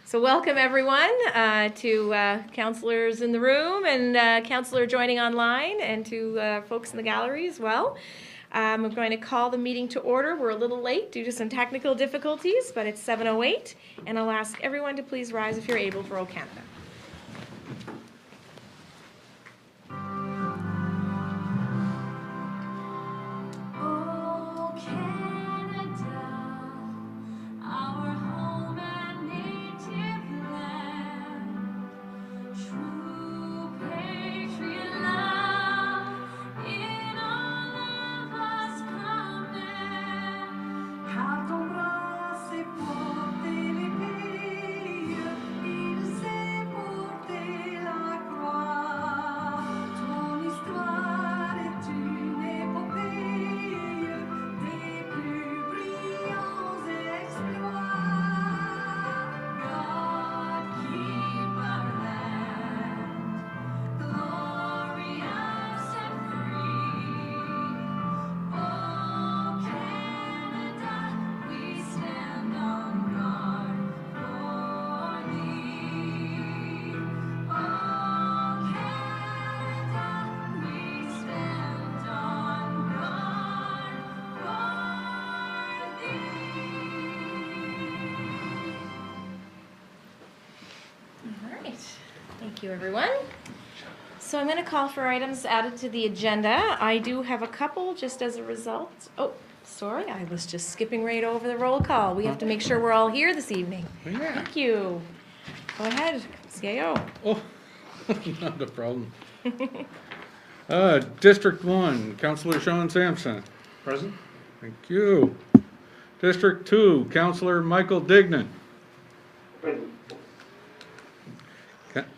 So welcome everyone to councillors in the room and councillor joining online, and to folks in the gallery as well. I'm going to call the meeting to order. We're a little late due to some technical difficulties, but it's 7:08, and I'll ask everyone to please rise if you're able for O Canada. Thank you, everyone. So I'm going to call for items added to the agenda. I do have a couple just as a result. Oh, sorry, I was just skipping right over the roll call. We have to make sure we're all here this evening. Yeah. Thank you. Go ahead, CAO. Oh, not a problem. District 1, Councillor Sean Sampson. Present. Thank you. District 2, Councillor Michael Dignan. Present.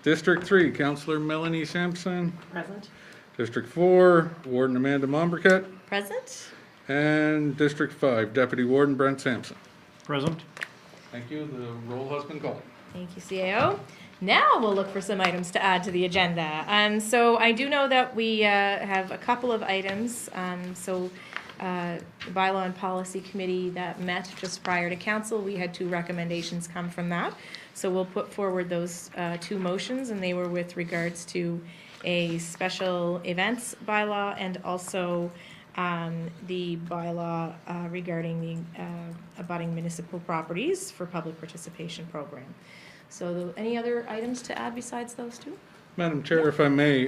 District 3, Councillor Melanie Sampson. Present. District 4, Warden Amanda Mombercat. Present. And District 5, Deputy Warden Brent Sampson. Present. Thank you. The roll has been called. Thank you, CAO. Now we'll look for some items to add to the agenda. So I do know that we have a couple of items. The Bylaw and Policy Committee that met just prior to council, we had 2 recommendations come from that. So we'll put forward those 2 motions, and they were with regards to a special events bylaw and also the bylaw regarding the abutting municipal properties for public participation program. So any other items to add besides those 2? Madam Chair, if I may,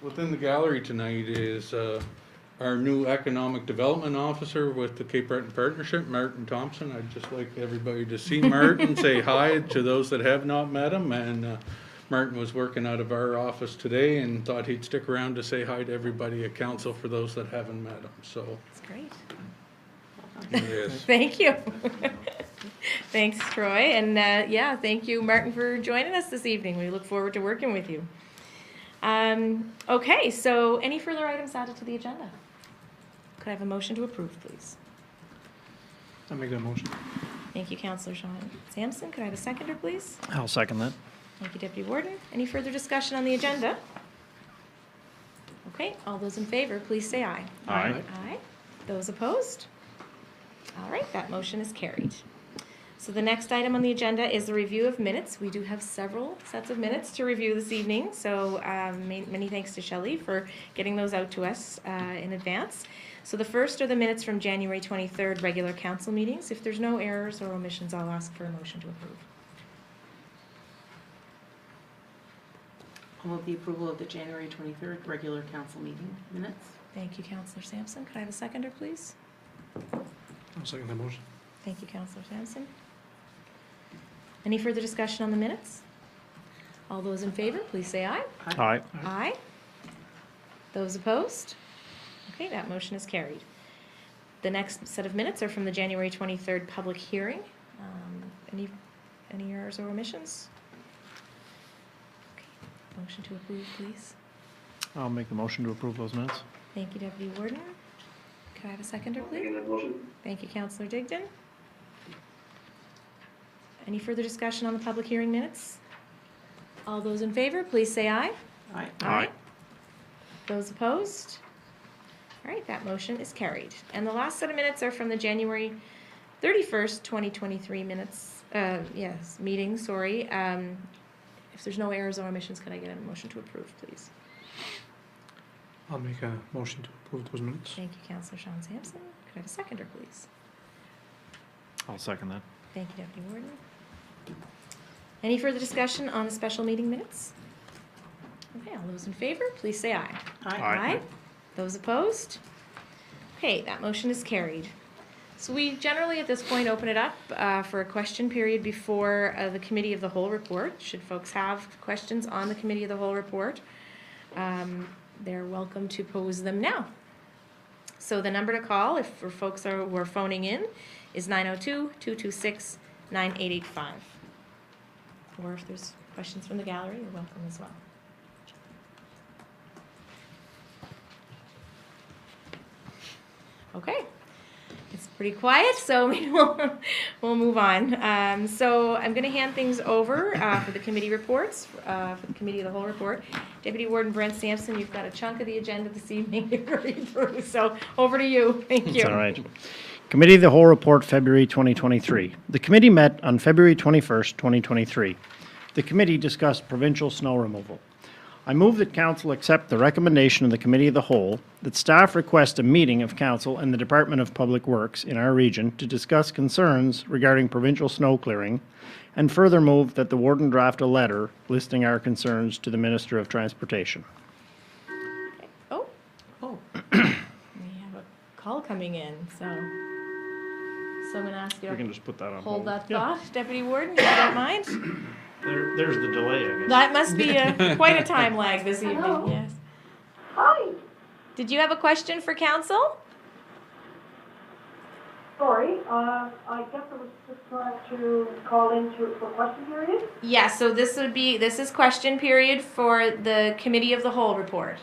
within the gallery tonight is our new Economic Development Officer with the Cape Breton Partnership, Martin Thompson. I'd just like everybody to see Martin, say hi to those that have not met him. And Martin was working out of our office today and thought he'd stick around to say hi to everybody at council for those that haven't met him. So That's great. yes. Thank you. Thanks, Troy. And yeah, thank you, Martin, for joining us this evening. We look forward to working with you. Okay, so any further items added to the agenda? Could I have a motion to approve, please? I'll make that motion. Thank you, Councillor Sean Sampson. Could I have a seconder, please? I'll second that. Thank you, Deputy Warden. Any further discussion on the agenda? Okay, all those in favor, please say aye. Aye. Aye. Those opposed? All right, that motion is carried. So the next item on the agenda is the review of minutes. We do have several sets of minutes to review this evening, so many thanks to Shelley for getting those out to us in advance. So the first are the minutes from January 23rd regular council meetings. If there's no errors or omissions, I'll ask for a motion to approve. I'll move the approval of the January 23rd regular council meeting minutes. Thank you, Councillor Sampson. Could I have a seconder, please? I'll second that motion. Thank you, Councillor Sampson. Any further discussion on the minutes? All those in favor, please say aye. Aye. Aye. Those opposed? Okay, that motion is carried. The next set of minutes are from the January 23rd public hearing. Any errors or omissions? Okay, motion to approve, please. I'll make the motion to approve those minutes. Thank you, Deputy Warden. Could I have a seconder, please? Second that motion. Thank you, Councillor Digdon. Any further discussion on the public hearing minutes? All those in favor, please say aye. Aye. Aye. Those opposed? All right, that motion is carried. And the last set of minutes are from the January 31st, 2023 minutes meeting, sorry. If there's no errors or omissions, could I get a motion to approve, please? I'll make a motion to approve those minutes. Thank you, Councillor Sean Sampson. Could I have a seconder, please? I'll second that. Thank you, Deputy Warden. Any further discussion on the special meeting minutes? Okay, all those in favor, please say aye. Aye. Those opposed? Okay, that motion is carried. So we generally at this point open it up for a question period before the Committee of the Whole report. Should folks have questions on the Committee of the Whole report, they're welcome to pose them now. So the number to call if for folks who are phoning in is 902-226-9885. Or if there's questions from the gallery, you're welcome as well. Okay, it's pretty quiet, so we'll move on. So I'm going to hand things over for the committee reports, for the Committee of the Whole report. Deputy Warden Brent Sampson, you've got a chunk of the agenda this evening to read through, so over to you. Thank you. That's all right. Committee of the Whole report, February 2023. The committee met on February 21st, 2023. The committee discussed provincial snow removal. I move that Council accept the recommendation of the Committee of the Whole that staff request a meeting of Council and the Department of Public Works in our region to discuss concerns regarding provincial snow clearing, and further move that the Warden draft a letter listing our concerns to the Minister of Transportation. Oh, Oh, we have a call coming in, so I'm going to ask you We can to just put that on hold that Yeah. thought. Deputy Warden, if you don't mind. There's the delay, I guess. That must be quite a time lag this evening, Hello. yes. Hi. Did you have a question for Council? Sorry, I guess I was just trying to call in for question period. Yeah, so this is question period for the Committee of the Whole report.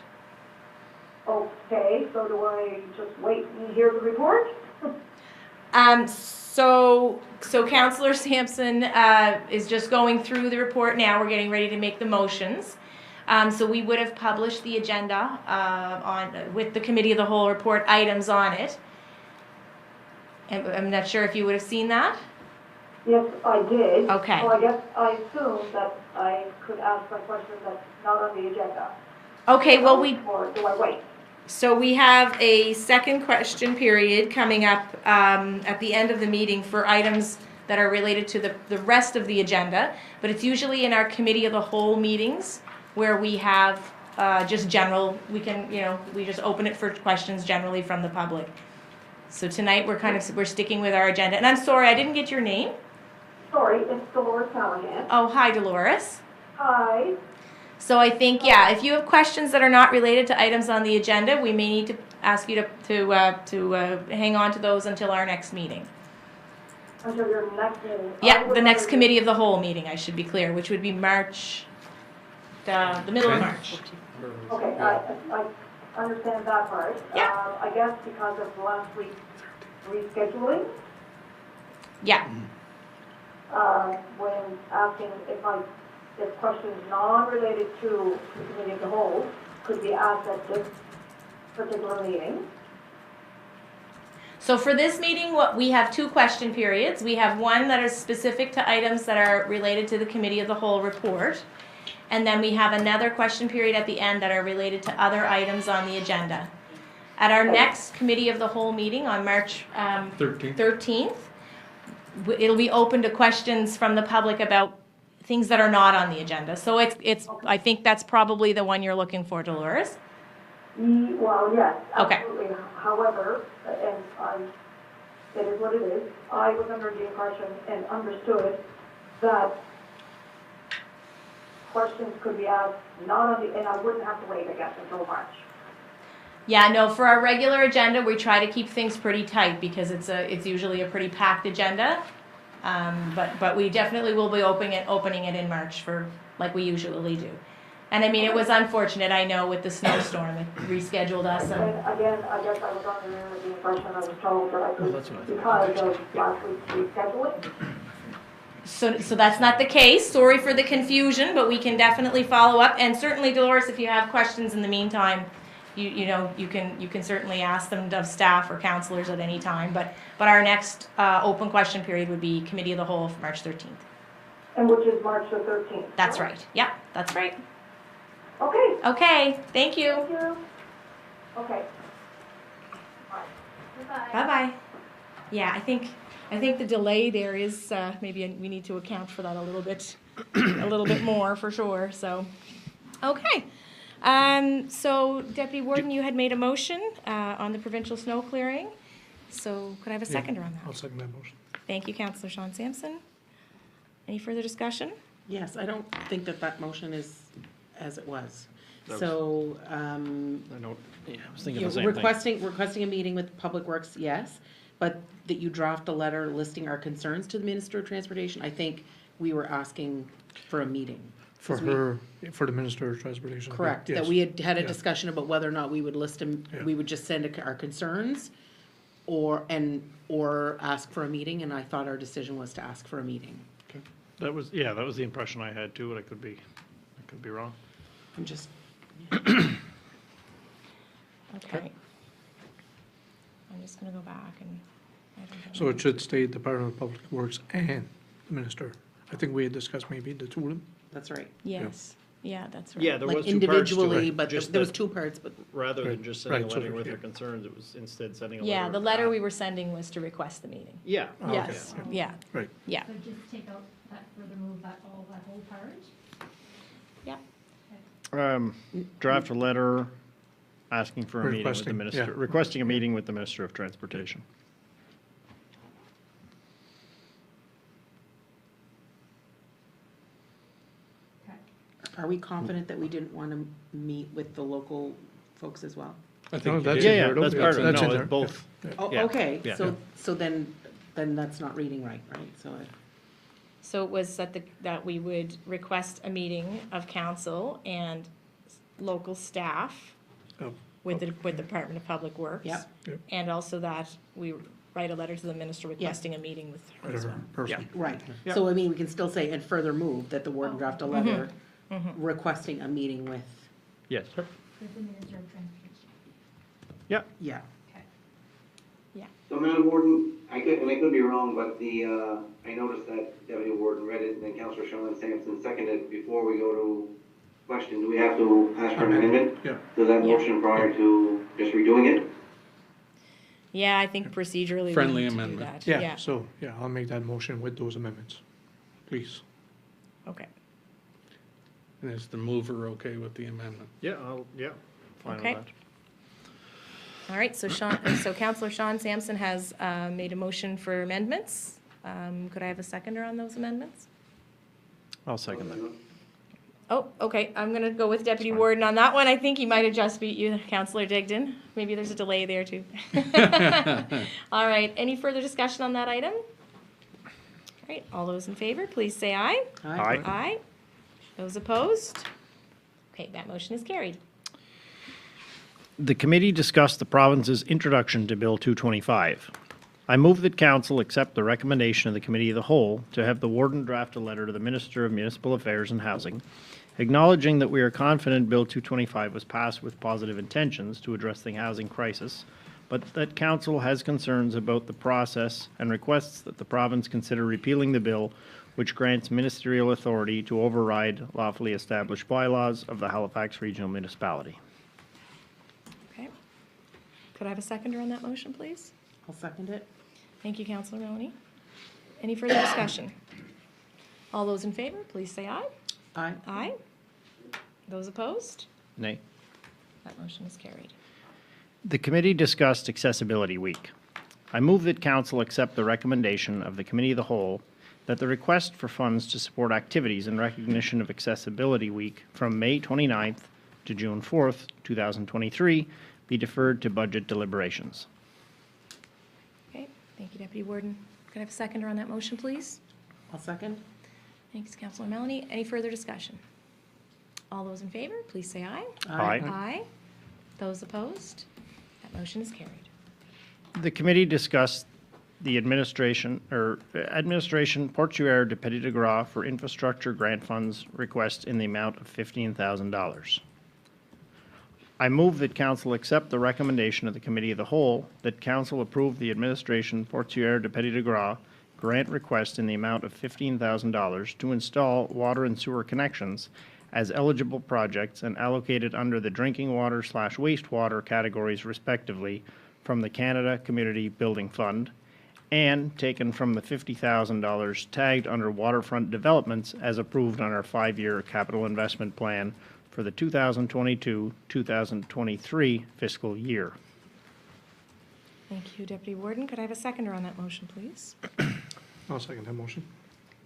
Okay, so do I just wait and hear the report? So Councillor Sampson is just going through the report now. We're getting ready to make the motions. So we would have published the agenda with the Committee of the Whole report items on it. And I'm not sure if you would have seen that. Yes, I did. Okay. So I guess I assume that I could ask my question that's not on the agenda. Okay, well Or do I wait? So we have a second question period coming up at the end of the meeting for items that are related to the rest of the agenda, but it's usually in our Committee of the Whole meetings where we have just general, we just open it for questions generally from the public. So tonight we're sticking with our agenda. And I'm sorry, I didn't get your name. Sorry, it's Dolores Callen. Oh, hi, Dolores. Hi. So I think, if you have questions that are not related to items on the agenda, we may need to ask you to hang on to those until our next meeting. Until your next meeting. Yeah, the next Committee of the Whole meeting, I should be clear, which would be March, the middle of March. Okay, I understand that part. Yeah. I guess because of last week's rescheduling, Yeah, when asking if questions non-related to the Committee of the Whole could be asked at this particular meeting. so for this meeting, we have two question periods. We have one that is specific to items that are related to the Committee of the Whole report. And then we have another question period at the end that are related to other items on the agenda. At our next Committee of the Whole meeting on March 13th, it'll be open to questions from the public about things that are not on the agenda. So it's I think that's probably the one you're looking for, Dolores. Well, yes, Okay. absolutely. However, and it is what it is, I was under the impression and understood that questions could be asked not on the, and I wouldn't have to wait, I guess, until March. Yeah, no, for our regular agenda, we try to keep things pretty tight because it's usually a pretty packed agenda. But we definitely will be opening it in March for like we usually do. And I mean, it was unfortunate, I know, with the snowstorm, it rescheduled us. And again, I guess I was under the impression I was told that I could, that's what I because of last week's rescheduling. So that's not the case. Sorry for the confusion, but we can definitely follow up. And certainly, Dolores, if you have questions in the meantime, you know, you can certainly ask them of staff or counselors at any time, but our next open question period would be Committee of the Whole for March 13th. And which is March the 13th. That's right. Yeah, that's right. Okay, Okay, thank you. thank you. Okay. Bye-bye. Yeah, I think the delay there is, maybe we need to account for that a little bit more for sure, so. Okay. So Deputy Warden, you had made a motion, on the provincial snow clearing. So could I have a seconder on I'll that? second that motion. Thank you, Councillor Sean Sampson. Any further discussion? Yes, I don't think that motion is as it was. That was- So, I don't, yeah, I was thinking you're the same thing. requesting a meeting with Public Works, yes, but that you draft a letter listing our concerns to the Minister of Transportation, I think we were asking for a meeting. For 'Cause we- her, for the Minister of Transportation. I think, Correct, that yes. we had a Yeah. discussion about whether or not we would list them, Yeah. we would just send our concerns or ask for a meeting, and I thought our decision was to ask for a meeting. That was, yeah, that was the impression I had too, but I could be wrong. I'm just, Okay. I'm just gonna go back and, I don't know. So it should state Department of Public Works and the Minister. I think we had discussed maybe the two of them. that's right. Yes, yeah, that's right. Yeah, there Like was two parts to individually, it. but Just there was that two parts, but rather than Right, just sending a right, so letter there- with yeah. your concerns, it was instead sending a letter. Yeah, the of, letter we were sending was to request the meeting. Yeah. Oh, okay. Yes, yeah, Right. yeah, So just take out that, further move that, all that whole part? yeah. Draft a letter asking for a meeting with the Requesting, minister, yeah. requesting a meeting with the Minister of Transportation. Okay. are we confident that we didn't want to meet with the local folks as well? I No, think you that's did. in Yeah, there, though. that's part of it. That's in No, there, it's both. Oh, Yeah, okay, yeah. so then that's not reading right, so, So it was that we would request a meeting of council and local staff Oh, with the Department of Public Works. Yep. Yep. And also that we write a letter to the minister requesting a meeting with her Right, as her well. person. right. Yeah. So I mean, we can still say, and further move, that the warden draft a letter Mm-hmm. requesting a meeting with, Yes. With the Minister of Transportation. Yeah. yeah. Okay. So, Madam Warden, I could be wrong, but I noticed that Deputy Warden read it, and then Councillor Sean Sampson seconded. Before we go to question, do we have to ask for an amendment Yeah. to that Yeah. motion prior to just redoing it? Yeah, I think procedurally we Friendly need to do amendment. that. Yeah, so, yeah, I'll make that motion with those amendments, please. Okay, And is the mover okay with the amendment? Yeah, fine with Okay. that. all right, so Councillor Sean Sampson has made a motion for amendments. Could I have a seconder on those amendments? I'll second that. Oh, okay, I'm gonna go with Deputy Warden on that one. I think he might have just beat you, Councillor Digdon. Maybe there's a delay there too. All right, any further discussion on that item? All right, all those in favor, please say aye. Aye. Aye. Those opposed? Okay, that motion is carried. The committee discussed the province's introduction to Bill 225. I move that council accept the recommendation of the Committee of the Whole to have the warden draft a letter to the Minister of Municipal Affairs and Housing, acknowledging that we are confident Bill 225 was passed with positive intentions to address the housing crisis, but that council has concerns about the process and requests that the province consider repealing the bill, which grants ministerial authority to override lawfully established bylaws of the Halifax Regional Municipality. Okay. Could I have a seconder on that motion, please? I'll second it. Thank you, Councillor Mahoney. Any further discussion? All those in favor, please say aye. Aye. Aye. Those opposed? Nay. That motion is carried. The committee discussed Accessibility Week. I move that council accept the recommendation of the Committee of the Whole that the request for funds to support activities in recognition of Accessibility Week from May 29th to June 4th, 2023 be deferred to budget deliberations. Okay, thank you, Deputy Warden. Could I have a seconder on that motion, please? I'll second. Thanks, Councillor Melanie. Any further discussion? All those in favor, please say aye. Aye. Aye. Those opposed? That motion is carried. The committee discussed the administration Portuaire de Petit de Gras for infrastructure grant funds request in the amount of $15,000. I move that council accept the recommendation of the Committee of the Whole that council approve the administration Portuaire de Petit de Gras grant request in the amount of $15,000 to install water and sewer connections as eligible projects and allocated under the drinking water/wastewater categories respectively from the Canada Community Building Fund and taken from the $50,000 tagged under waterfront developments as approved on our 5-year capital investment plan for the 2022-2023 fiscal year. Thank you, Deputy Warden. Could I have a seconder on that motion, please? I'll second that motion.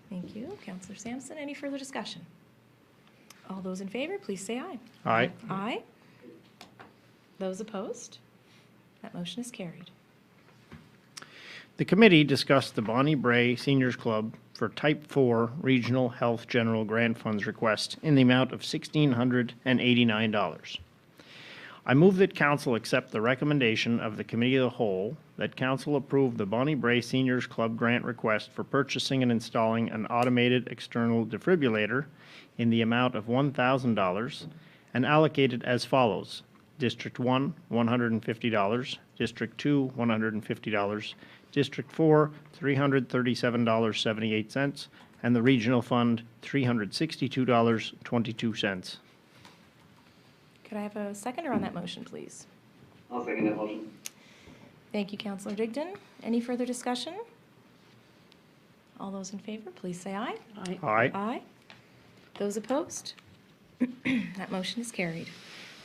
Thank you. Councillor Sampson, any further discussion? All those in favor, please say aye. Aye. Aye. Those opposed? That motion is carried. The committee discussed the Bonnie Bray Seniors Club for Type 4 Regional Health General Grant Funds request in the amount of $1,689. I move that council accept the recommendation of the Committee of the Whole that council approve the Bonnie Bray Seniors Club grant request for purchasing and installing an automated external defibrillator in the amount of $1,000 and allocated as follows. District 1, $150, District 2, $150, District 4, $337.78, and the Regional Fund, $362.22. Could I have a seconder on that motion, please? I'll second that motion. Thank you, Councillor Digdon. Any further discussion? All those in favor, please say aye. Aye. Aye. Aye. Those opposed? That motion is carried.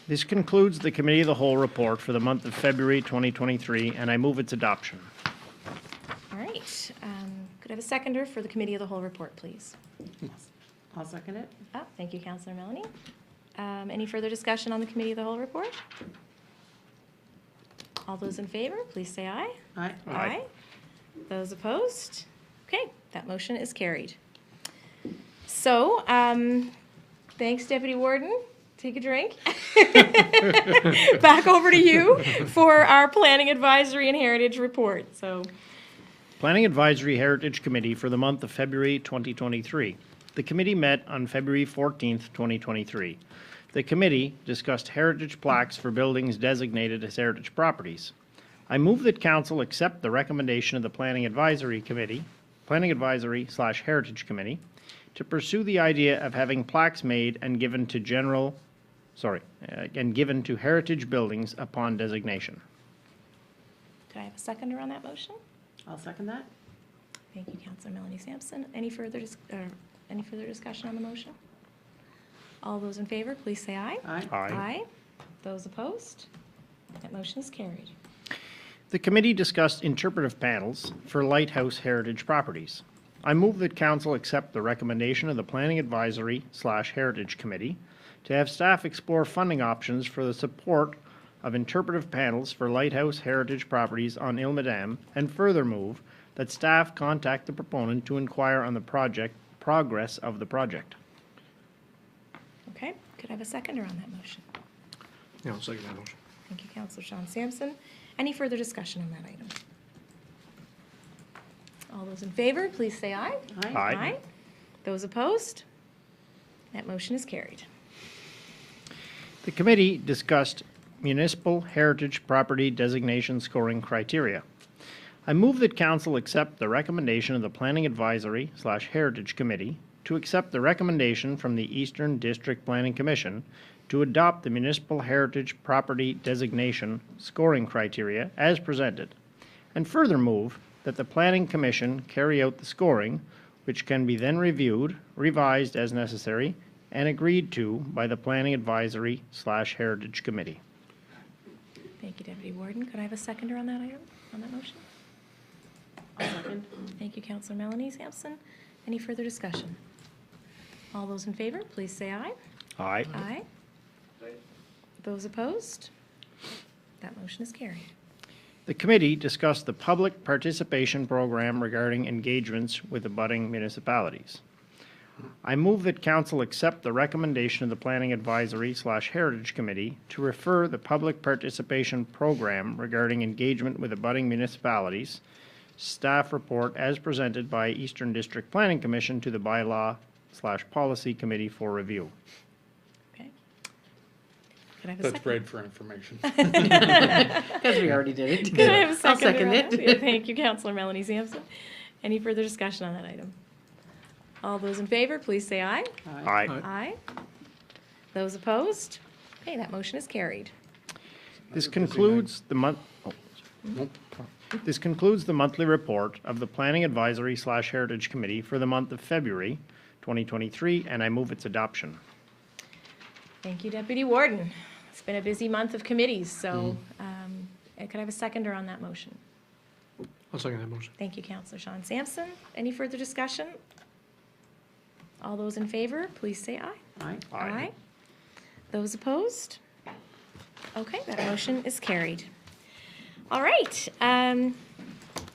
This concludes the Committee of the Whole report for the month of February 2023, and I move its adoption. All right. Could I have a seconder for the Committee of the Whole report, please? I'll second it. Oh, thank you, Councillor Melanie. Any further discussion on the Committee of the Whole report? All those in favor, please say aye. Aye. Aye. Those opposed? Okay, that motion is carried. So, thanks, Deputy Warden. Take a drink. Back over to you for our Planning Advisory and Heritage report. So, Planning Advisory Heritage Committee for the month of February 2023. The committee met on February 14th, 2023. The committee discussed heritage plaques for buildings designated as heritage properties. I move that council accept the recommendation of the Planning Advisory /Heritage Committee to pursue the idea of having plaques made and given to heritage buildings upon designation. could I have a seconder on that motion? I'll second that. Thank you, Councillor Melanie Sampson. Any further discussion on the motion? All those in favor, please say aye. Aye. Aye. Those opposed? That motion is carried. The committee discussed interpretive panels for lighthouse heritage properties. I move that council accept the recommendation of the Planning Advisory /Heritage Committee to have staff explore funding options for the support of interpretive panels for lighthouse heritage properties on Ile Madame, and further move that staff contact the proponent to inquire on the progress of the project. Okay, could I have a seconder on that motion? Yeah, I'll second that motion. Thank you, Councillor Sean Sampson. Any further discussion on that item? All those in favor, please say aye. Aye. Aye. Those opposed? That motion is carried. The committee discussed municipal heritage property designation scoring criteria. I move that council accept the recommendation of the Planning Advisory /Heritage Committee to accept the recommendation from the Eastern District Planning Commission to adopt the municipal heritage property designation scoring criteria as presented, and further move that the Planning Commission carry out the scoring, which can be then reviewed, revised as necessary, and agreed to by the Planning Advisory /Heritage Committee. Thank you, Deputy Warden. Could I have a seconder on that item, on that motion? I'll second. Thank you, Councillor Melanie Sampson. Any further discussion? All those in favor, please say aye. Aye. Aye. Those opposed? That motion is carried. The committee discussed the public participation program regarding engagements with abutting municipalities. I move that council accept the recommendation of the Planning Advisory /Heritage Committee to refer the public participation program regarding engagement with abutting municipalities staff report as presented by Eastern District Planning Commission to the Bylaw /Policy Committee for review. Okay. Could I have a That's second? bread for information. Because we already did it. Could I have a I'll seconder second on it. that? Yeah, thank you, Councillor Melanie Sampson. Any further discussion on that item? All those in favor, please say aye. Aye. Aye. Those opposed? Okay, that motion is carried. This concludes the month. This concludes the monthly report of the Planning Advisory / Heritage Committee for the month of February 2023, and I move its adoption. Thank you, Deputy Warden. It's been a busy month of committees, so could I have a seconder on that motion? I'll second that motion. Thank you, Councillor Sean Sampson. Any further discussion? All those in favor, please say aye. Aye. Those opposed? Okay, that motion is carried. All right.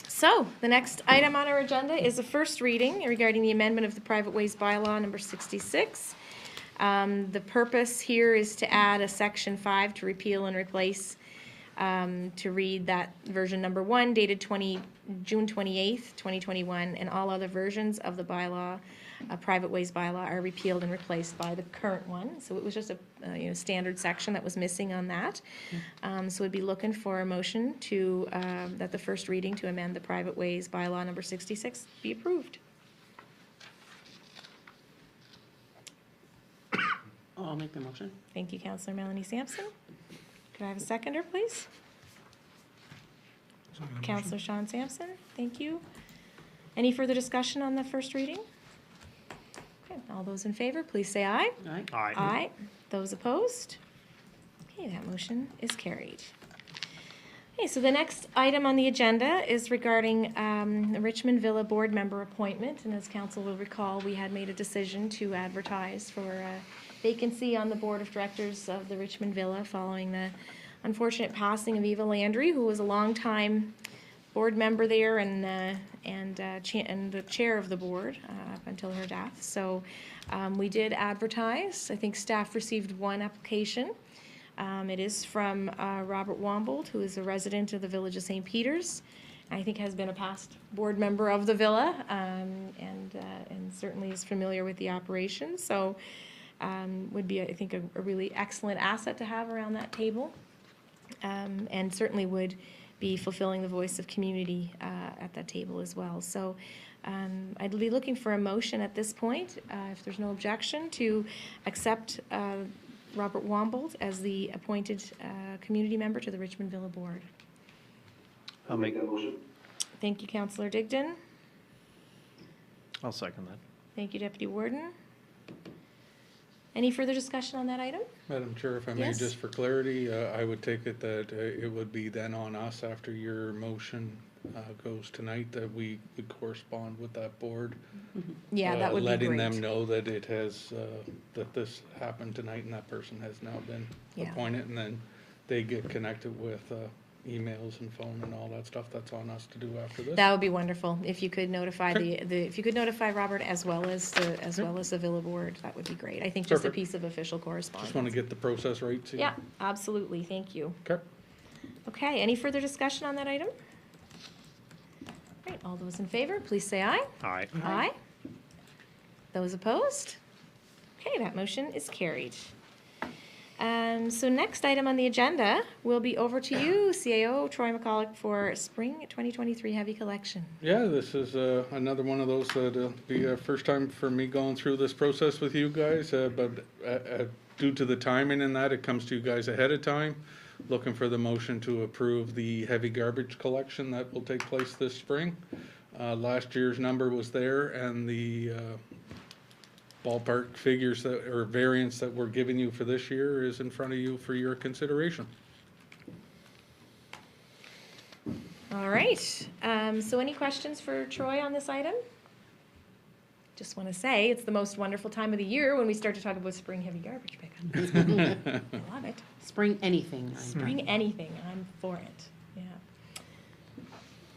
So the next item on our agenda is a first reading regarding the amendment of the Private Ways Bylaw number 66. The purpose here is to add a section 5 to repeal and replace, to read that version number 1 dated June 28th, 2021, and all other versions of the bylaw, Private Ways Bylaw, are repealed and replaced by the current one. So it was just a standard section that was missing on that. So we'd be looking for a motion to that the first reading to amend the Private Ways Bylaw number 66 be approved. I'll make the motion. Thank you, Councillor Melanie Sampson. Could I have a seconder, please? Second that motion. Councillor Sean Sampson, thank you. Any further discussion on the first reading? Okay, all those in favor, please say aye. Aye. Aye. Those opposed? Okay, that motion is carried. Okay, so the next item on the agenda is regarding the Richmond Villa Board member appointment. And as council will recall, we had made a decision to advertise for a vacancy on the Board of Directors of the Richmond Villa following the unfortunate passing of Eva Landry, who was a longtime board member there and the chair of the board up until her death. So we did advertise. I think staff received one application. It is from Robert Wombold, who is a resident of the Village of St. Peters. I think has been a past board member of the Villa and certainly is familiar with the operation. So would be, I think, a really excellent asset to have around that table, and certainly would be fulfilling the voice of community at that table as well. So I'd be looking for a motion at this point, if there's no objection, to accept Robert Wombold as the appointed community member to the Richmond Villa Board. I'll make that motion. Thank you, Councillor Digdon. I'll second that. Thank you, Deputy Warden. Any further discussion on that item? Madam Chair, if I may, Yes. just for clarity, I would take it that it would be then on us after your motion goes tonight that we would correspond with that board. Yeah, that would be great. Letting them know that it has, that this happened tonight and that person has now been Yeah. appointed, and then they get connected with emails and phone and all that stuff. That's on us to do after this. That would be wonderful. If you could notify Okay. if you could notify Robert as well as the Villa Board, that would be great. I think just a Perfect. piece of official correspondence. Just want to get the process right. So Yeah, absolutely. Thank you. Okay. Okay, any further discussion on that item? Right, all those in favor, please say aye. Aye. Aye. Those opposed? Okay, that motion is carried. So next item on the agenda will be over to you, CAO Troy McCulloch, for Spring 2023 Heavy Collection. Yeah, this is another one of those that'll be a first time for me going through this process with you guys, but due to the timing in that, it comes to you guys ahead of time. Looking for the motion to approve the heavy garbage collection that will take place this spring. Last year's number was there, and the ballpark figures that, or variance that we're giving you for this year is in front of you for your consideration. All right, so any questions for Troy on this item? Just want to say, it's the most wonderful time of the year when we start to talk about spring heavy garbage pickup. I love it. Spring anything. Spring anything, I'm for it, yeah.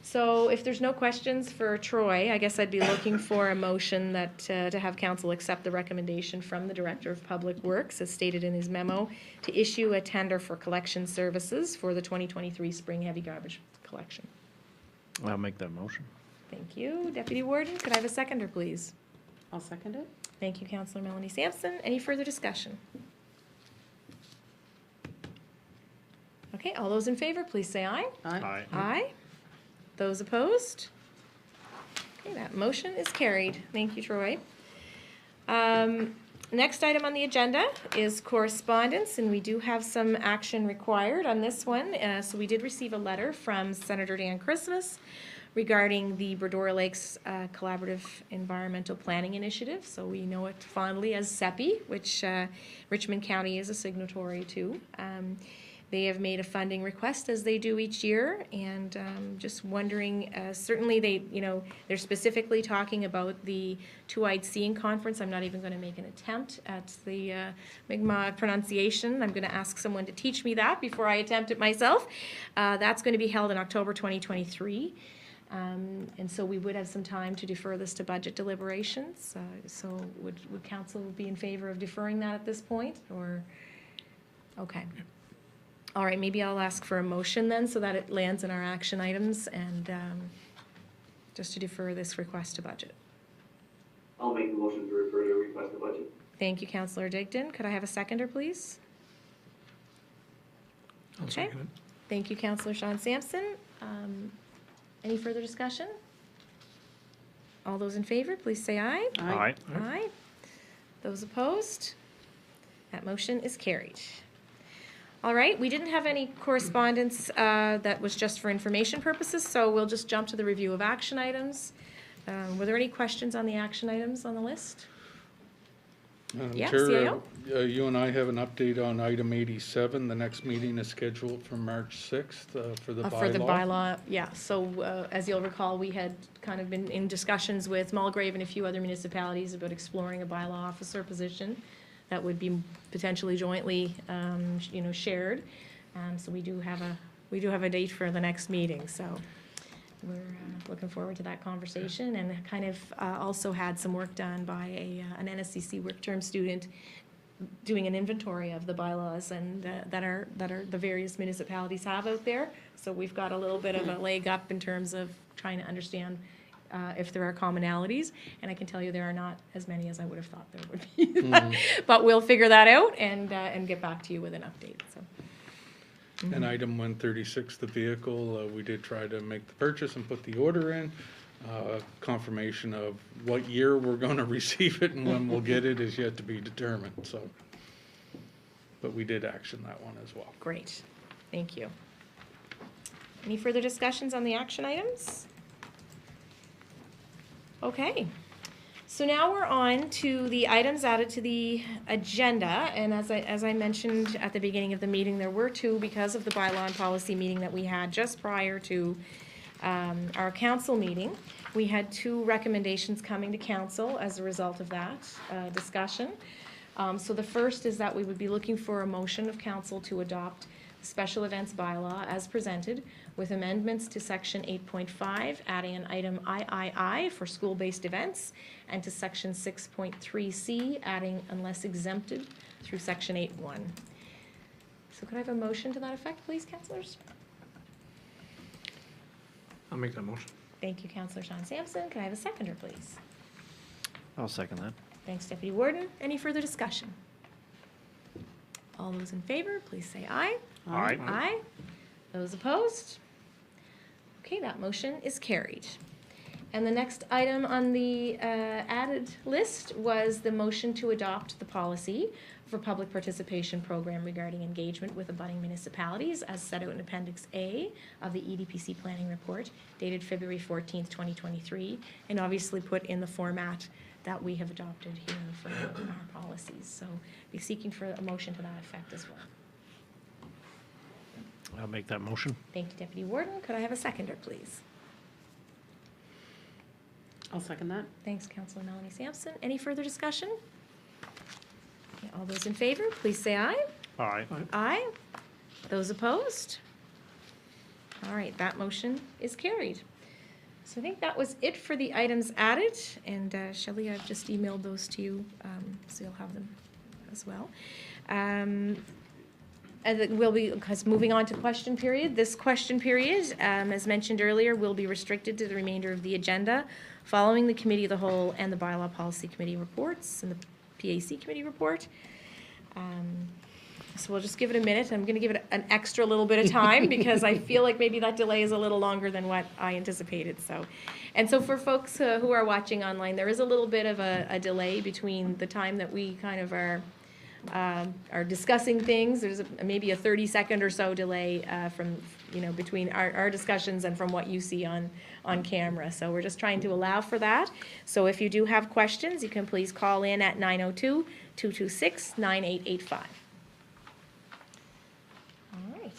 So if there's no questions for Troy, I guess I'd be looking for a motion that, to have council accept the recommendation from the Director of Public Works, as stated in his memo, to issue a tender for collection services for the 2023 spring heavy garbage collection. I'll make that motion. Thank you. Deputy Warden, could I have a seconder, please? I'll second it. Thank you, Councillor Melanie Sampson. Any further discussion? Okay, all those in favor, please say aye. Aye. Aye. Those opposed? Okay, that motion is carried. Thank you, Troy. Next item on the agenda is correspondence, and we do have some action required on this one. So we did receive a letter from Senator Dan Christmas regarding the Boudreau Lakes Collaborative Environmental Planning Initiative. So we know it fondly as CEPI, which Richmond County is a signatory to. They have made a funding request, as they do each year, and just wondering, certainly they're specifically talking about the Two-Eyed Seeing Conference. I'm not even going to make an attempt at the Mi'kmaq pronunciation. I'm going to ask someone to teach me that before I attempt it myself. That's going to be held in October 2023. And so we would have some time to defer this to budget deliberations. So would council be in favor of deferring that at this point, or? Okay. All right, maybe I'll ask for a motion then, so that it lands in our action items, and just to defer this request to budget. I'll make the motion to refer to request the budget. Thank you, Councillor Digdon. Could I have a seconder, please? I'll Okay. second it. Thank you, Councillor Sean Sampson. Any further discussion? All those in favor, please say aye. Aye. Aye. Those opposed? That motion is carried. All right, we didn't have any correspondence that was just for information purposes, so we'll just jump to the review of action items. Were there any questions on the action items on the list? Yeah, Chair, CAO? you and I have an update on item 87. The next meeting is scheduled for March 6th for the bylaw. For the bylaw, yeah. So as you'll recall, we had kind of been in discussions with Mulgrave and a few other municipalities about exploring a bylaw officer position that would be potentially jointly, shared. So we do have a date for the next meeting. So we're looking forward to that conversation, and kind of also had some work done by an NSCC work term student doing an inventory of the bylaws and that are the various municipalities have out there. So we've got a little bit of a leg up in terms of trying to understand if there are commonalities, and I can tell you there are not as many as I would have thought there would be. But we'll figure that out and get back to you with an update. So. And item 136, the vehicle, we did try to make the purchase and put the order in. Confirmation of what year we're going to receive it and when we'll get it is yet to be determined. So, but we did action that one as well. Great, thank you. Any further discussions on the action items? Okay, so now we're on to the items added to the agenda, and as I mentioned at the beginning of the meeting, there were two because of the bylaw and policy meeting that we had just prior to our council meeting. We had two recommendations coming to council as a result of that discussion. So the first is that we would be looking for a motion of council to adopt the special events bylaw as presented, with amendments to section 8.5, adding an item III for school-based events, and to section 6.3C, adding unless exempted through section 8.1. So could I have a motion to that effect, please, councillors? I'll make that motion. Thank you, Councillor Sean Sampson. Can I have a seconder, please? I'll second that. Thanks, Deputy Warden. Any further discussion? All those in favor, please say aye. Aye. Aye. Those opposed? Okay, that motion is carried. And the next item on the added list was the motion to adopt the policy for public participation program regarding engagement with abutting municipalities as set out in Appendix A of the EDPC planning report dated February 14th, 2023, and obviously put in the format that we have adopted here for our policies. So be seeking for a motion to that effect as well. I'll make that motion. Thank you, Deputy Warden. Could I have a seconder, please? I'll second that. Thanks, Councillor Melanie Sampson. Any further discussion? Okay, all those in favor, please say aye. Aye. Aye. Those opposed? All right, that motion is carried. So I think that was it for the items added, and Shelley, I've just emailed those to you, so you'll have them as well. And we'll be, because moving on to question period, this question period, as mentioned earlier, will be restricted to the remainder of the agenda, following the Committee of the Whole and the Bylaw Policy Committee reports and the PAC Committee report. So we'll just give it a minute. I'm going to give it an extra little bit of time because I feel like maybe that delay is a little longer than what I anticipated. So, and so for folks who are watching online, there is a little bit of a delay between the time that we kind of are discussing things. There's maybe a 30-second or so delay from, between our discussions and from what you see on camera. So we're just trying to allow for that. So if you do have questions, you can please call in at 902-226-9885. All right.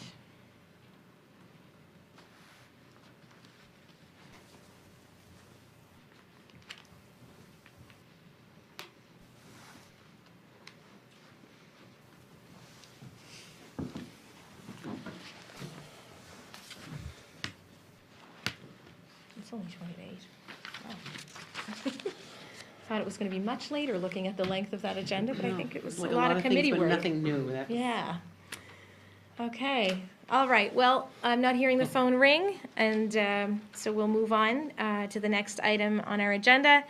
It's only 28. Wow. Thought it was going to be much later, looking at the length of that agenda, but I think it was a Like lot of things, committee but work. Nothing new. Yeah. Okay. All right. Well, I'm not hearing the phone ring, and so we'll move on to the next item on our agenda,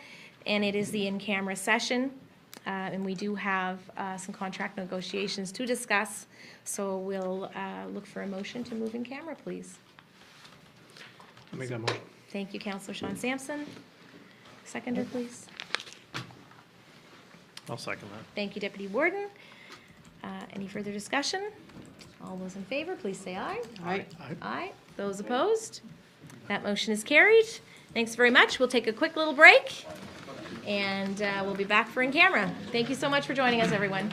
and it is the in-camera session. And we do have some contract negotiations to discuss, so we'll look for a motion to move in camera, please. I'll make that motion. Thank you, Councillor Sean Sampson. Seconder, please. I'll second that. Thank you, Deputy Warden. Any further discussion? All those in favor, please say aye. Aye. Aye. Those opposed? That motion is carried. Thanks very much. We'll take a quick little break, and we'll be back for in camera. Thank you so much for joining us, everyone.